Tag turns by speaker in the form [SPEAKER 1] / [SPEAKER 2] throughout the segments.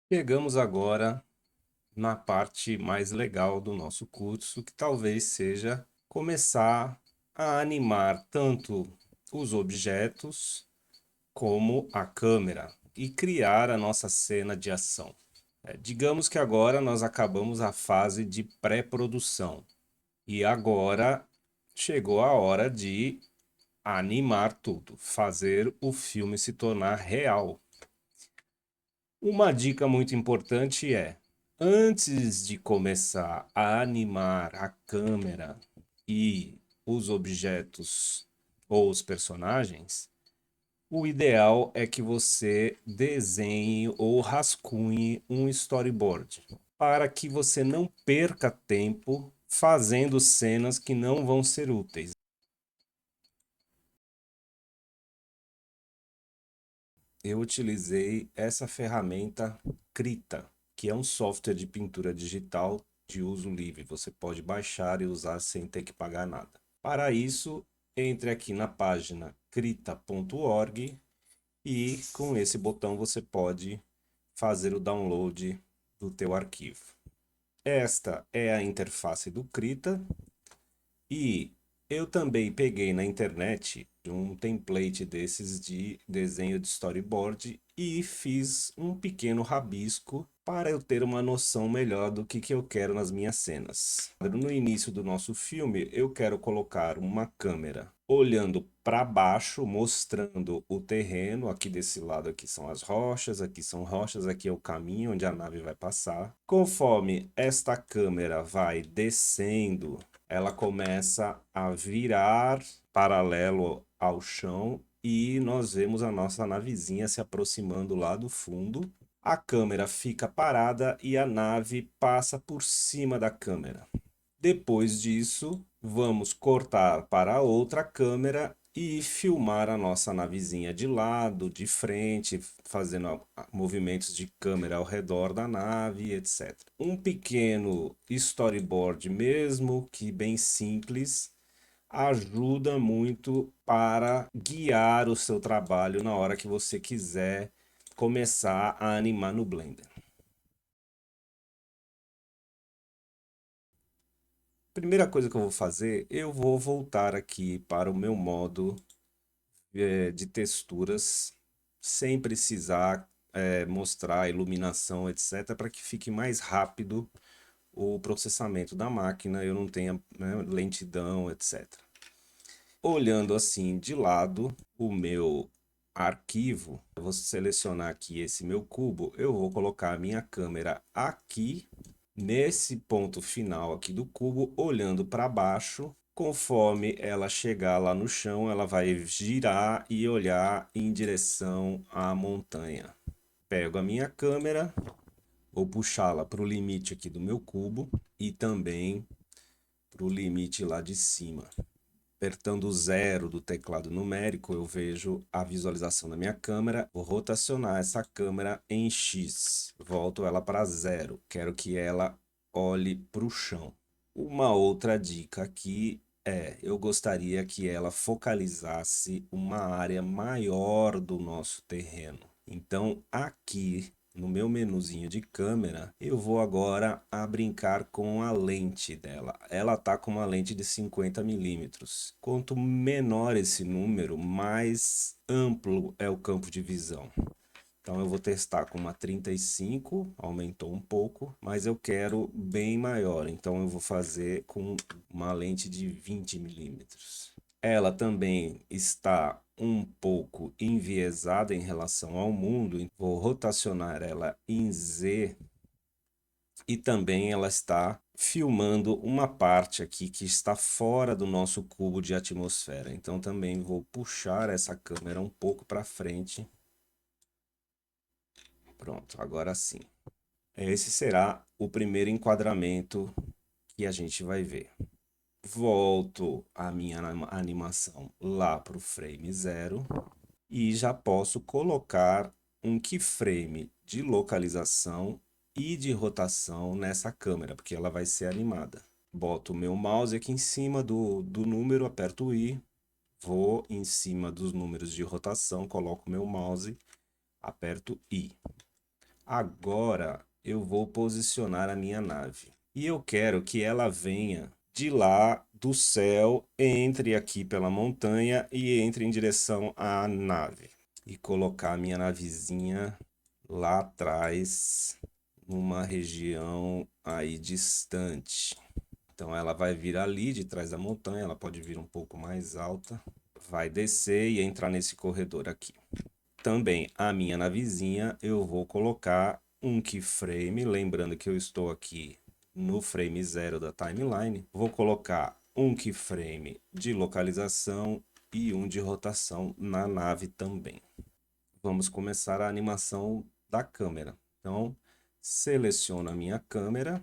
[SPEAKER 1] Chegamos agora na parte mais legal do nosso curso, que talvez seja começar a animar tanto os objetos como a câmera e criar a nossa cena de ação. Digamos que agora nós acabamos a fase de pré-produção e agora chegou a hora de animar tudo, fazer o filme se tornar real. Uma dica muito importante é, antes de começar a animar a câmera e os objetos ou os personagens, o ideal é que você desenhe ou rascunhe um storyboard, para que você não perca tempo fazendo cenas que não vão ser úteis. Eu utilizei essa ferramenta Krita, que é um software de pintura digital de uso livre. Você pode baixar e usar sem ter que pagar nada. Para isso, entre aqui na página krita.org e com esse botão você pode fazer o download do teu arquivo. Esta é a interface do Krita e eu também peguei na internet um template desses de desenho de storyboard e fiz um pequeno rabisco para eu ter uma noção melhor do que eu quero nas minhas cenas. No início do nosso filme, eu quero colocar uma câmera olhando para baixo, mostrando o terreno. Aqui desse lado aqui são as rochas, aqui são rochas, aqui é o caminho onde a nave vai passar. Conforme esta câmera vai descendo, ela começa a virar paralelo ao chão e nós vemos a nossa navezinha se aproximando lá do fundo. A câmera fica parada e a nave passa por cima da câmera. Depois disso, vamos cortar para a outra câmera e filmar a nossa navezinha de lado, de frente, fazendo movimentos de câmera ao redor da nave, etc. Um pequeno storyboard mesmo, que bem simples, ajuda muito para guiar o seu trabalho na hora que você quiser começar a animar no Blender. Primeira coisa que eu vou fazer, eu vou voltar aqui para o meu modo de texturas, sem precisar mostrar iluminação, etc., para que fique mais rápido o processamento da máquina, eu não tenha, né, lentidão, etc. Olhando assim de lado o meu arquivo, eu vou selecionar aqui esse meu cubo, eu vou colocar a minha câmera aqui nesse ponto final aqui do cubo, olhando para baixo. Conforme ela chegar lá no chão, ela vai girar e olhar em direção à montanha. Pego a minha câmera, vou puxá-la para o limite aqui do meu cubo e também para o limite lá de cima. Apertando o zero do teclado numérico, eu vejo a visualização da minha câmera. Vou rotacionar essa câmera em X. Volto ela para zero. Quero que ela olhe para o chão. Uma outra dica aqui é, eu gostaria que ela focalizasse uma área maior do nosso terreno. Então, aqui no meu menuzinho de câmera, eu vou agora a brincar com a lente dela. Ela está com uma lente de 50 milímetros. Quanto menor esse número, mais amplo é o campo de visão. Então eu vou testar com uma 35, aumentou um pouco, mas eu quero bem maior, então eu vou fazer com uma lente de 20 milímetros. Ela também está um pouco enviesada em relação ao mundo, então vou rotacionar ela em Z e também ela está filmando uma parte aqui que está fora do nosso cubo de atmosfera. Então também vou puxar essa câmera um pouco para frente. Pronto, agora sim. Esse será o primeiro enquadramento que a gente vai ver. Volto a minha animação lá para o frame zero e já posso colocar um keyframe de localização e de rotação nessa câmera, porque ela vai ser animada. Boto o meu mouse aqui em cima do número, aperto o I, vou em cima dos números de rotação, coloco o meu mouse, aperto I. Agora eu vou posicionar a minha nave. E eu quero que ela venha de lá do céu, entre aqui pela montanha e entre em direção à nave. E colocar a minha navezinha lá atrás, numa região aí distante. Então ela vai vir ali de trás da montanha, ela pode vir um pouco mais alta, vai descer e entrar nesse corredor aqui. Também a minha navezinha eu vou colocar um keyframe, lembrando que eu estou aqui no frame 0 da timeline. Vou colocar um keyframe de localização e um de rotação na nave também. Vamos começar a animação da câmera. Então, seleciono a minha câmera.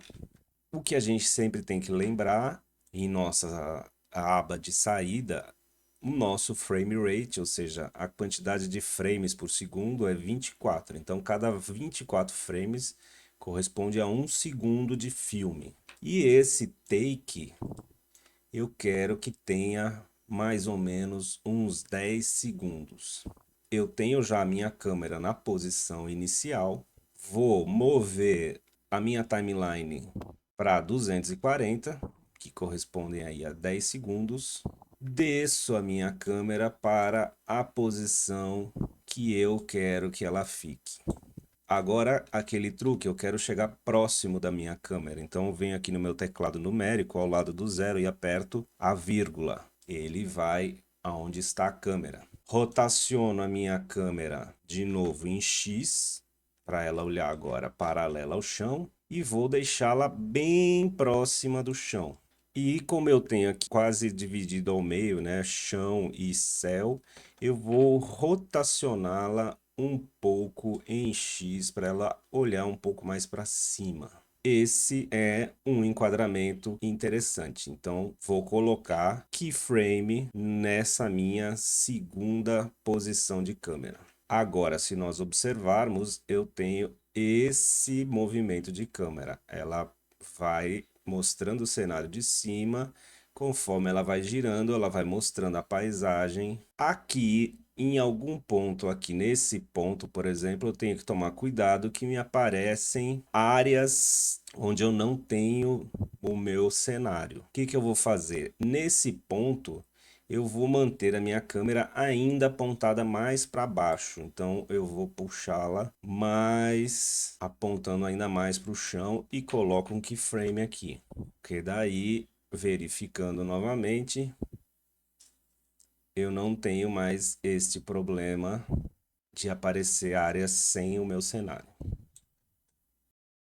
[SPEAKER 1] O que a gente sempre tem que lembrar em nossa aba de saída, o nosso frame rate, ou seja, a quantidade de frames por segundo é 24. Então, cada 24 frames corresponde a 1 segundo de filme. E esse take, eu quero que tenha mais ou menos uns 10 segundos. Eu tenho já a minha câmera na posição inicial. Vou mover a minha timeline para 240, que correspondem aí a 10 segundos. Desço a minha câmera para a posição que eu quero que ela fique. Agora, aquele truque, eu quero chegar próximo da minha câmera. Então, eu venho aqui no meu teclado numérico, ao lado do 0, e aperto a vírgula. Ele vai aonde está a câmera. Rotaciono a minha câmera de novo em X, para ela olhar agora paralela ao chão, e vou deixá-la bem próxima do chão. E como eu tenho aqui quase dividido ao meio, né, chão e céu, eu vou rotacioná-la um pouco em X para ela olhar um pouco mais para cima. Esse é um enquadramento interessante. Então, vou colocar keyframe nessa minha segunda posição de câmera. Agora, se nós observarmos, eu tenho esse movimento de câmera. Ela vai mostrando o cenário de cima, conforme ela vai girando, ela vai mostrando a paisagem. Aqui, em algum ponto, aqui nesse ponto, por exemplo, eu tenho que tomar cuidado que me aparecem áreas onde eu não tenho o meu cenário. O que que eu vou fazer? Nesse ponto, eu vou manter a minha câmera ainda apontada mais para baixo. Então eu vou puxá-la mais, apontando ainda mais para o chão e coloco um keyframe aqui. Porque daí, verificando novamente, eu não tenho mais este problema de aparecer áreas sem o meu cenário.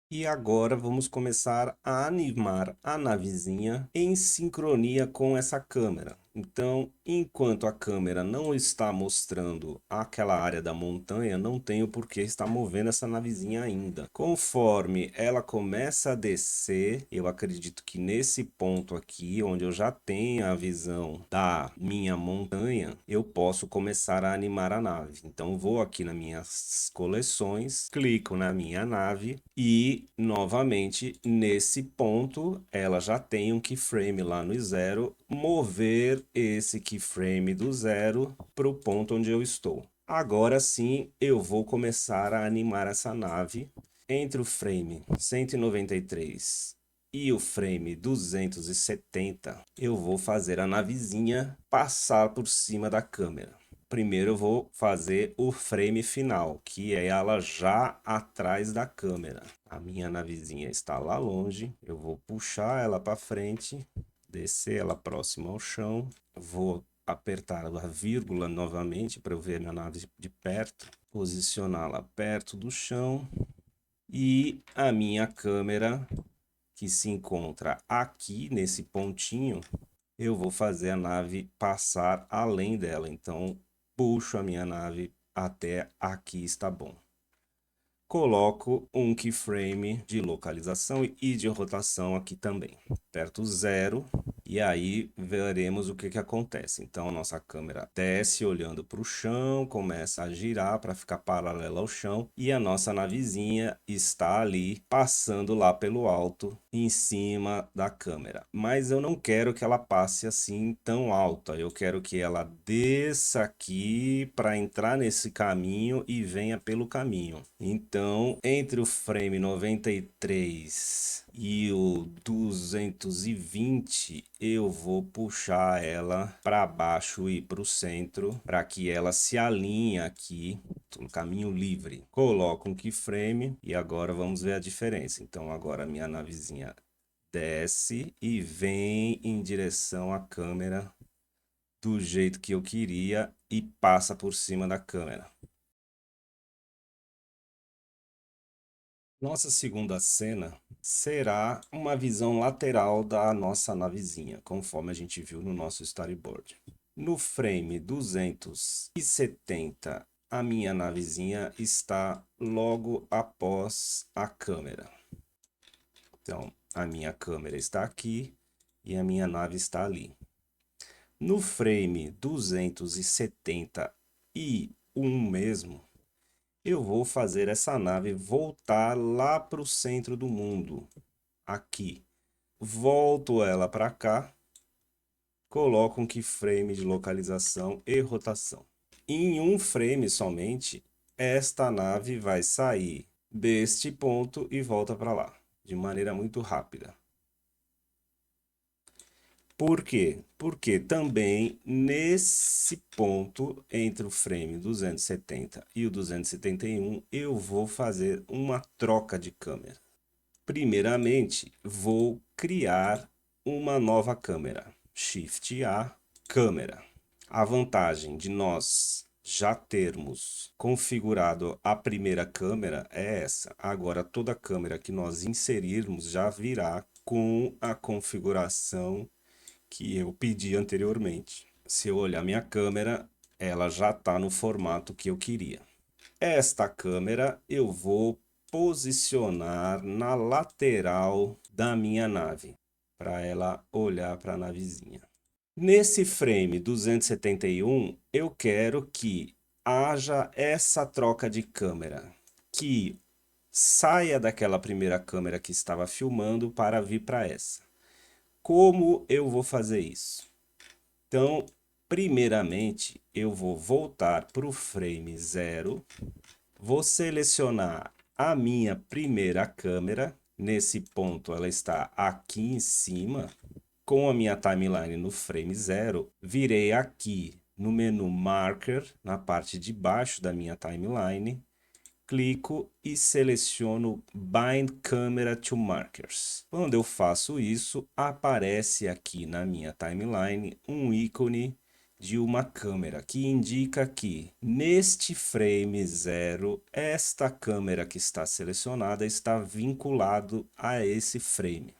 [SPEAKER 1] E agora vamos começar a animar a navezinha em sincronia com essa câmera. Então, enquanto a câmera não está mostrando aquela área da montanha, não tenho por que estar movendo essa navezinha ainda. Conforme ela começa a descer, eu acredito que nesse ponto aqui, onde eu já tenho a visão da minha montanha, eu posso começar a animar a nave. Então, vou aqui nas minhas coleções, clico na minha nave e, novamente, nesse ponto, ela já tem um keyframe lá no 0, mover esse keyframe do 0 para o ponto onde eu estou. Agora sim, eu vou começar a animar essa nave. Entre o frame 193 e o frame 270, eu vou fazer a navezinha passar por cima da câmera. Primeiro eu vou fazer o frame final, que é ela já atrás da câmera. A minha navezinha está lá longe, eu vou puxar ela para frente, descer ela próxima ao chão, vou apertar a vírgula novamente para eu ver minha nave de perto, posicioná-la perto do chão e a minha câmera, que se encontra aqui nesse pontinho, eu vou fazer a nave passar além dela. Então, puxo a minha nave até aqui, está bom. Coloco um keyframe de localização e de rotação aqui também. Aperto 0 E aí veremos o que que acontece. Então, a nossa câmera desce olhando para o chão, começa a girar para ficar paralela ao chão e a nossa navezinha está ali passando lá pelo alto em cima da câmera. Mas eu não quero que ela passe assim tão alta. Eu quero que ela desça aqui para entrar nesse caminho e venha pelo caminho. Então, entre o frame 93 e o 220, eu vou puxar ela para baixo e para o centro, para que ela se alinhe aqui no caminho livre. Coloco um keyframe e agora vamos ver a diferença. Então agora minha navezinha desce e vem em direção à câmera do jeito que eu queria e passa por cima da câmera. Nossa segunda cena será uma visão lateral da nossa navezinha, conforme a gente viu no nosso storyboard. No frame 270, a minha navezinha está logo após a câmera. Então, a minha câmera está aqui e a minha nave está ali. No frame 271 mesmo, eu vou fazer essa nave voltar lá para o centro do mundo, aqui. Volto ela para cá, coloco um keyframe de localização e rotação. Em um frame somente, esta nave vai sair deste ponto e volta para lá, de maneira muito rápida. Por quê? Porque também nesse ponto, entre o frame 270 e o 271, eu vou fazer uma troca de câmera. Primeiramente, vou criar uma nova câmera. Shift A, câmera. A vantagem de nós já termos configurado a primeira câmera é essa. Agora, toda câmera que nós inserirmos já virá com a configuração que eu pedi anteriormente. Se eu olhar minha câmera, ela já está no formato que eu queria. Esta câmera eu vou posicionar na lateral da minha nave, para ela olhar para a navezinha. Nesse frame 271, eu quero que haja essa troca de câmera, que saia daquela primeira câmera que estava filmando para vir para essa. Como eu vou fazer isso? Então, primeiramente, eu vou voltar para o frame 0, vou selecionar a minha primeira câmera, nesse ponto ela está aqui em cima, com a minha timeline no frame 0, virei aqui no menu Marker, na parte de baixo da minha timeline, clico e seleciono Bind Camera to Markers. Quando eu faço isso, aparece aqui na minha timeline um ícone de uma câmera que indica que neste frame 0, esta câmera que está selecionada está vinculado a esse frame.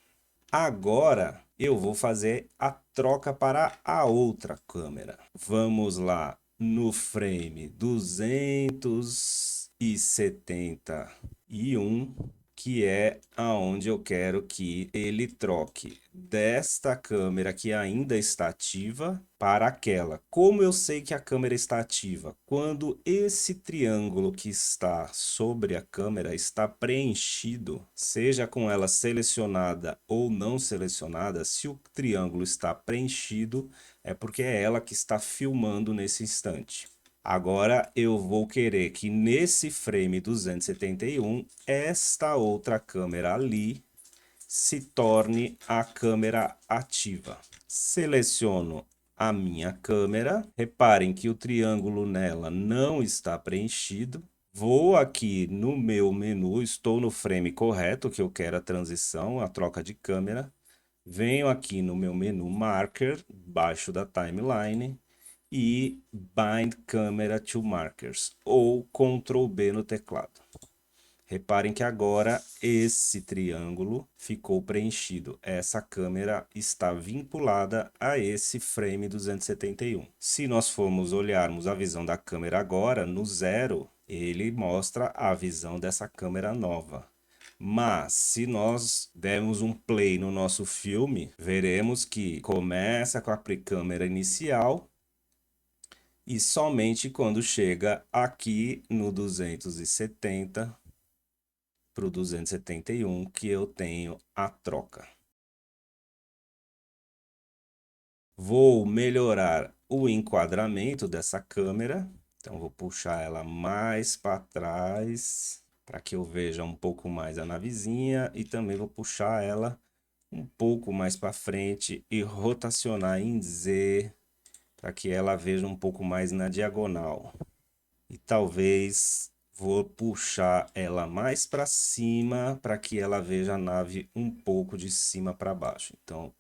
[SPEAKER 1] Agora eu vou fazer a troca para a outra câmera. Vamos lá no frame 271, que é aonde eu quero que ele troque desta câmera que ainda está ativa para aquela. Como eu sei que a câmera está ativa? Quando esse triângulo que está sobre a câmera está preenchido, seja com ela selecionada ou não selecionada, se o triângulo está preenchido, é porque é ela que está filmando nesse instante. Agora eu vou querer que nesse frame 271, esta outra câmera ali se torne a câmera ativa. Seleciono a minha câmera. Reparem que o triângulo nela não está preenchido. Vou aqui no meu menu, estou no frame correto, que eu quero a transição, a troca de câmera. Venho aqui no meu menu Marker, baixo da timeline, e Bind Camera to Markers, ou Ctrl B no teclado. Reparem que agora esse triângulo ficou preenchido. Essa câmera está vinculada a esse frame 271. Se nós formos olharmos a visão da câmera agora, no 0, ele mostra a visão dessa câmera nova. Mas se nós dermos um play no nosso filme, veremos que começa com a câmera inicial e somente quando chega aqui no 270 para o 271 que eu tenho a troca. Vou melhorar o enquadramento dessa câmera, então vou puxar ela mais para trás para que eu veja um pouco mais a navezinha e também vou puxar ela um pouco mais para frente e rotacionar em Z para que ela veja um pouco mais na diagonal. E talvez vou puxar ela mais para cima para que ela veja a nave um pouco de cima para baixo. Então,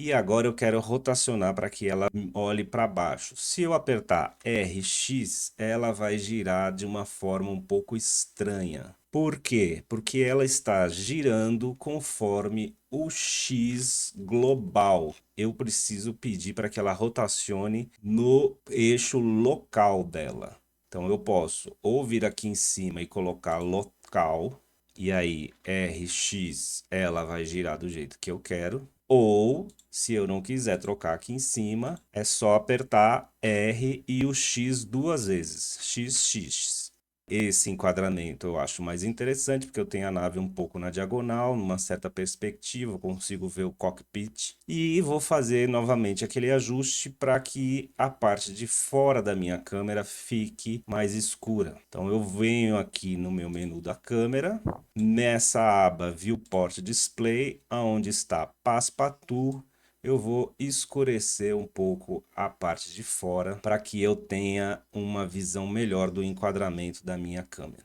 [SPEAKER 1] e agora eu quero rotacionar para que ela olhe para baixo. Se eu apertar RX, ela vai girar de uma forma um pouco estranha. Por quê? Porque ela está girando conforme o X global. Eu preciso pedir para que ela rotacione no eixo local dela. Então eu posso ou vir aqui em cima e colocar local, e aí RX ela vai girar do jeito que eu quero. Ou, se eu não quiser trocar aqui em cima, é só apertar R e o X duas vezes. XX. Esse enquadramento eu acho mais interessante, porque eu tenho a nave um pouco na diagonal, numa certa perspectiva, eu consigo ver o cockpit. E vou fazer novamente aquele ajuste para que a parte de fora da minha câmera fique mais escura. Então eu venho aqui no meu menu da câmera, nessa aba Viewport Display, onde está Passepartout, eu vou escurecer um pouco a parte de fora para que eu tenha uma visão melhor do enquadramento da minha câmera.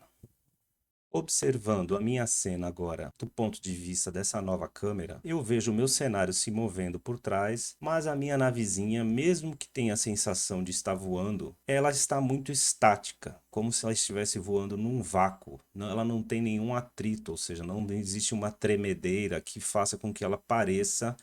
[SPEAKER 1] Observando a minha cena agora do ponto de vista dessa nova câmera, eu vejo o meu cenário se movendo por trás, mas a minha navezinha, mesmo que tenha a sensação de estar voando, ela está muito estática, como se ela estivesse voando num vácuo. Ela não tem nenhum atrito, ou seja, não existe uma tremedeira que faça com que ela pareça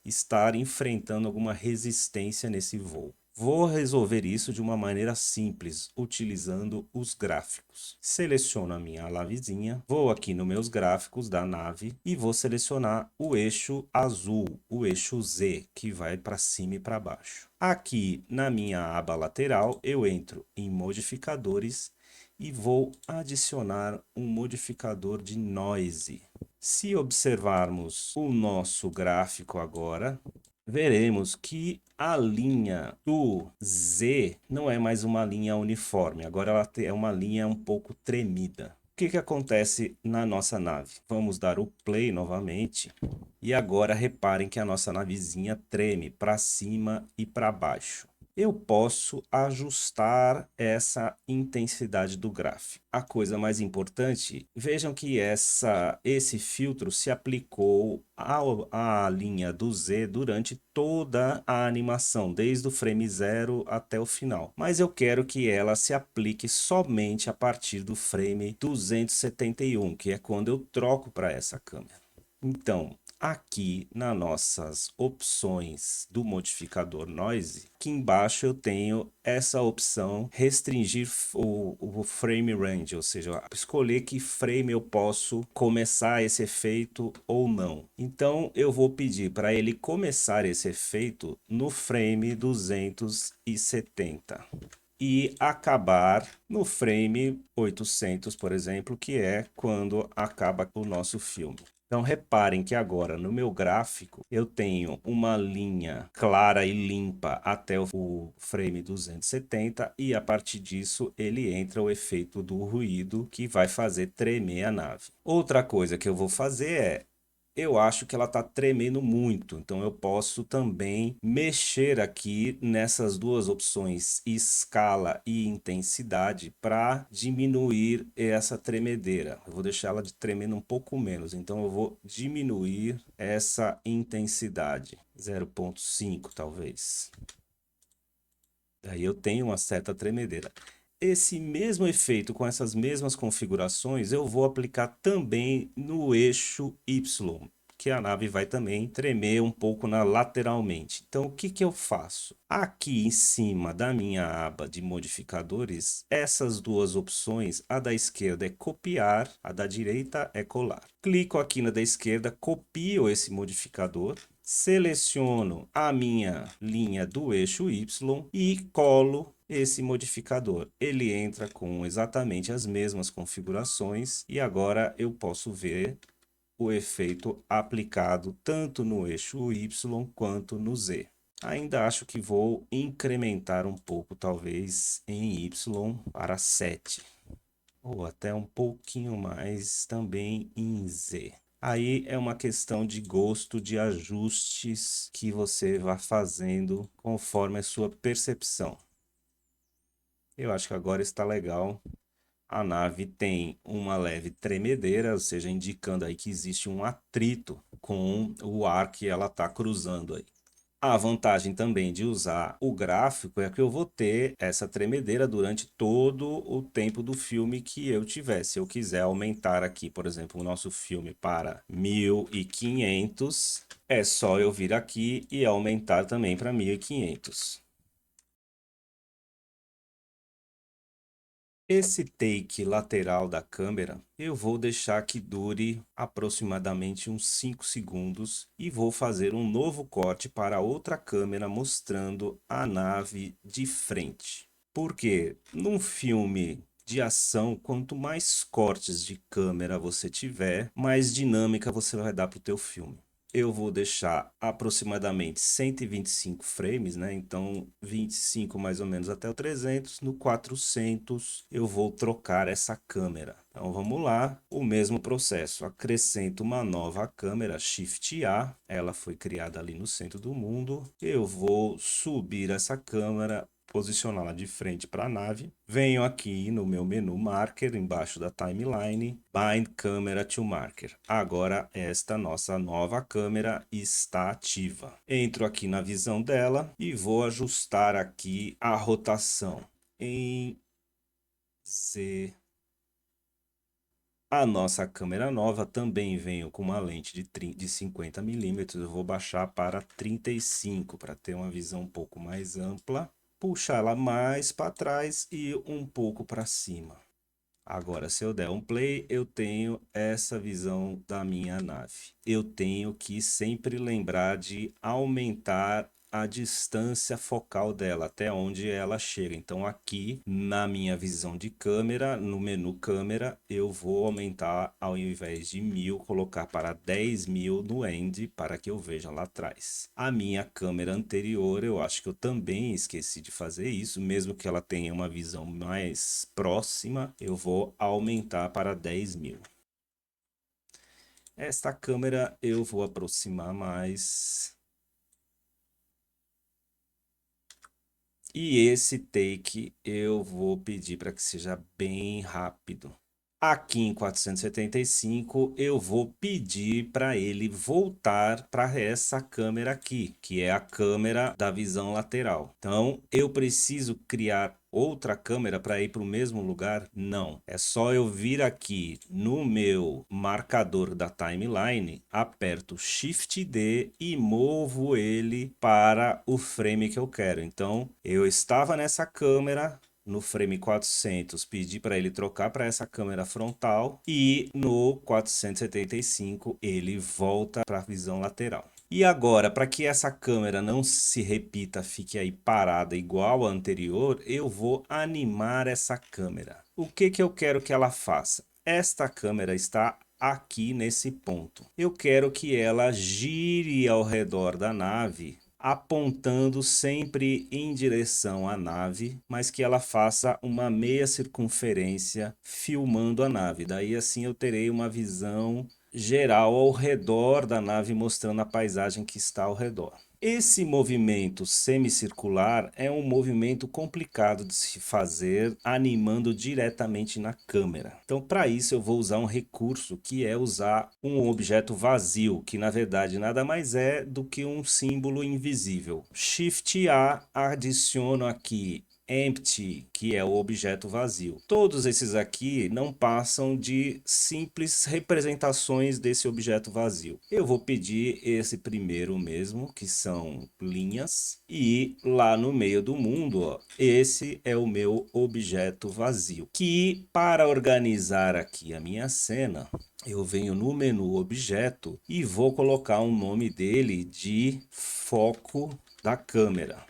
[SPEAKER 1] estar enfrentando alguma resistência nesse voo. Vou resolver isso de uma maneira simples, utilizando os gráficos. Seleciono a minha navezinha, vou aqui nos meus gráficos da nave e vou selecionar o eixo azul, o eixo Z, que vai para cima e para baixo. Aqui na minha aba lateral, eu entro em modificadores e vou adicionar um modificador de noise. Se observarmos o nosso gráfico agora, veremos que a linha do Z não é mais uma linha uniforme, agora ela é uma linha um pouco tremida. O que acontece na nossa nave? Vamos dar o play novamente e agora reparem que a nossa navezinha treme para cima e para baixo. Eu posso ajustar essa intensidade do gráfico. A coisa mais importante, vejam que esse filtro se aplicou à linha do Z durante toda a animação, desde o frame 0 até o final. Mas eu quero que ela se aplique somente a partir do frame 271, que é quando eu troco para essa câmera. Então, aqui nas nossas opções do modificador Noise, aqui embaixo eu tenho essa opção restringir o frame range, ou seja, escolher que frame eu posso começar esse efeito ou não. Então eu vou pedir para ele começar esse efeito no frame 270 e acabar no frame 800, por exemplo, que é quando acaba o nosso filme. Então reparem que agora no meu gráfico eu tenho uma linha clara e limpa até o frame 270 e a partir disso ele entra o efeito do ruído que vai fazer tremer a nave. Outra coisa que eu vou fazer é eu acho que ela está tremendo muito, então eu posso também mexer aqui nessas duas opções, escala e intensidade, para diminuir essa tremedeira. Eu vou deixar ela tremendo um pouco menos, então eu vou diminuir essa intensidade, 0,5 talvez. Daí eu tenho uma certa tremedeira. Esse mesmo efeito com essas mesmas configurações eu vou aplicar também no eixo Y, que a nave vai também tremer um pouco lateralmente. Então, o que que eu faço? Aqui em cima da minha aba de modificadores, essas duas opções, a da esquerda é copiar, a da direita é colar. Clico aqui na da esquerda, copio esse modificador, seleciono a minha linha do eixo Y e colo esse modificador. Ele entra com exatamente as mesmas configurações e agora eu posso ver o efeito aplicado tanto no eixo Y quanto no Z. Ainda acho que vou incrementar um pouco, talvez em Y para 7, ou até um pouquinho mais também em Z. Aí é uma questão de gosto, de ajustes que você vai fazendo conforme a sua percepção. Eu acho que agora está legal. A nave tem uma leve tremedeira, ou seja, indicando aí que existe um atrito com o ar que ela está cruzando aí. A vantagem também de usar o gráfico é que eu vou ter essa tremedeira durante todo o tempo do filme que eu tiver. Se eu quiser aumentar aqui, por exemplo, o nosso filme para 1500, é só eu vir aqui e aumentar também para 1500. Esse take lateral da câmera, eu vou deixar que dure aproximadamente uns 5 segundos e vou fazer um novo corte para outra câmera mostrando a nave de frente. Porque num filme de ação, quanto mais cortes de câmera você tiver, mais dinâmica você vai dar para o teu filme. Eu vou deixar aproximadamente 125 frames, né? Então 25 mais ou menos até o 300. No 400 eu vou trocar essa câmera. Então vamos lá, o mesmo processo. Acrescento uma nova câmera, Shift A. Ela foi criada ali no centro do mundo. Eu vou subir essa câmera, posicioná-la de frente para a nave. Venho aqui no meu menu Marker, embaixo da timeline, Bind Camera to Marker. Agora esta nossa nova câmera está ativa. Entro aqui na visão dela e vou ajustar aqui a rotação em Z. A nossa câmera nova também veio com uma lente de 50 milímetros. Eu vou baixar para 35 para ter uma visão um pouco mais ampla. Puxar ela mais para trás e um pouco para cima. Agora, se eu der um play, eu tenho essa visão da minha nave. Eu tenho que sempre lembrar de aumentar a distância focal dela, até onde ela chega. Então, aqui na minha visão de câmera, no menu câmera, eu vou aumentar, ao invés de 1000, colocar para 10.000 no end, para que eu veja lá atrás. A minha câmera anterior, eu acho que eu também esqueci de fazer isso, mesmo que ela tenha uma visão mais próxima, eu vou aumentar para 10.000. Esta câmera eu vou aproximar mais. E esse take eu vou pedir para que seja bem rápido. Aqui em 475 eu vou pedir para ele voltar para essa câmera aqui, que é a câmera da visão lateral. Então eu preciso criar outra câmera para ir para o mesmo lugar? Não. É só eu vir aqui no meu marcador da timeline, aperto Shift D e movo ele para o frame que eu quero. Então eu estava nessa câmera. No frame 400, pedi para ele trocar para essa câmera frontal e no 475 ele volta para a visão lateral. E agora, para que essa câmera não se repita, fique aí parada igual a anterior, eu vou animar essa câmera. O que que eu quero que ela faça? Esta câmera está aqui nesse ponto. Eu quero que ela gire ao redor da nave, apontando sempre em direção à nave, mas que ela faça uma meia circunferência filmando a nave. Daí assim eu terei uma visão geral ao redor da nave, mostrando a paisagem que está ao redor. Esse movimento semicircular é um movimento complicado de se fazer animando diretamente na câmera. Então, para isso, eu vou usar um recurso que é usar um objeto vazio, que na verdade nada mais é do que um símbolo invisível. Shift A, adiciono aqui empty, que é o objeto vazio. Todos esses aqui não passam de simples representações desse objeto vazio. Eu vou pedir esse primeiro mesmo, que são linhas, e lá no meio do mundo, ó, esse é o meu objeto vazio, que para organizar aqui a minha cena, eu venho no menu objeto e vou colocar um nome dele de foco da câmera.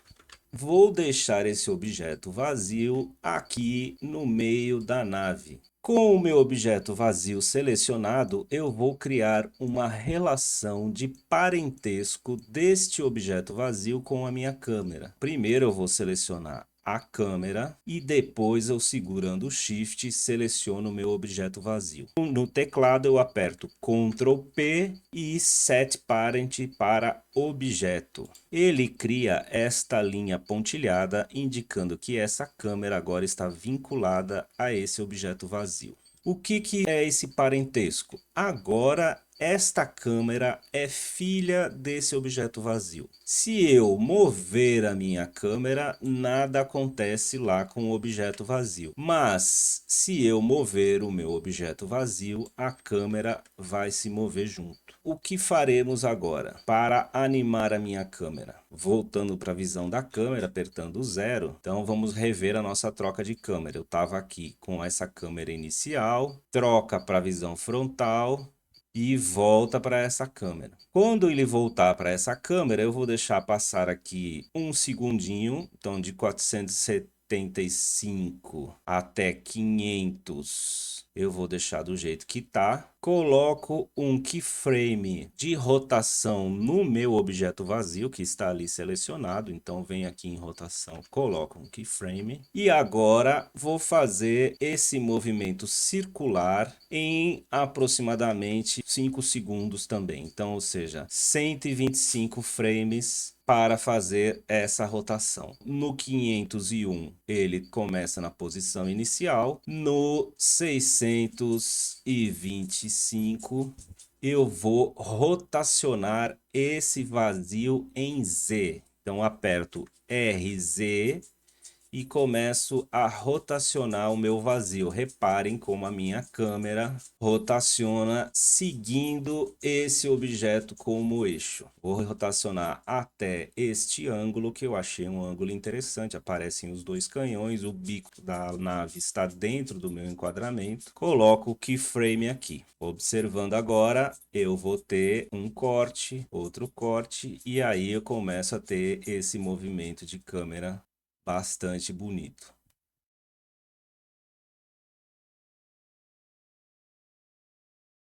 [SPEAKER 1] Vou deixar esse objeto vazio aqui no meio da nave. Com o meu objeto vazio selecionado, eu vou criar uma relação de parentesco deste objeto vazio com a minha câmera. Primeiro eu vou selecionar a câmera e depois eu, segurando o Shift, seleciono o meu objeto vazio. No teclado eu aperto Ctrl P e Set Parent para objeto. Ele cria esta linha pontilhada indicando que essa câmera agora está vinculada a esse objeto vazio. O que é esse parentesco? Agora esta câmera é filha desse objeto vazio. Se eu mover a minha câmera, nada acontece lá com o objeto vazio. Mas se eu mover o meu objeto vazio, a câmera vai se mover junto. O que faremos agora para animar a minha câmera? Voltando para a visão da câmera, apertando 0. Então vamos rever a nossa troca de câmera. Eu estava aqui com essa câmera inicial, troca para a visão frontal e volta para essa câmera. Quando ele voltar para essa câmera, eu vou deixar passar aqui um segundinho, então de 475 até 500 eu vou deixar do jeito que tá. Coloco um keyframe de rotação no meu objeto vazio, que está ali selecionado. Então, venho aqui em rotação, coloco um keyframe. E agora, vou fazer esse movimento circular em aproximadamente 5 segundos também. Então, ou seja, 125 frames para fazer essa rotação. No 501, ele começa na posição inicial. No 625, eu vou rotacionar esse vazio em Z. Então, aperto RZ e começo a rotacionar o meu vazio. Reparem como a minha câmera rotaciona seguindo esse objeto como eixo. Vou rotacionar até este ângulo, que eu achei um ângulo interessante. Aparecem os dois canhões, o bico da nave está dentro do meu enquadramento. Coloco o keyframe aqui. Observando agora, eu vou ter um corte, outro corte, e aí eu começo a ter esse movimento de câmera bastante bonito.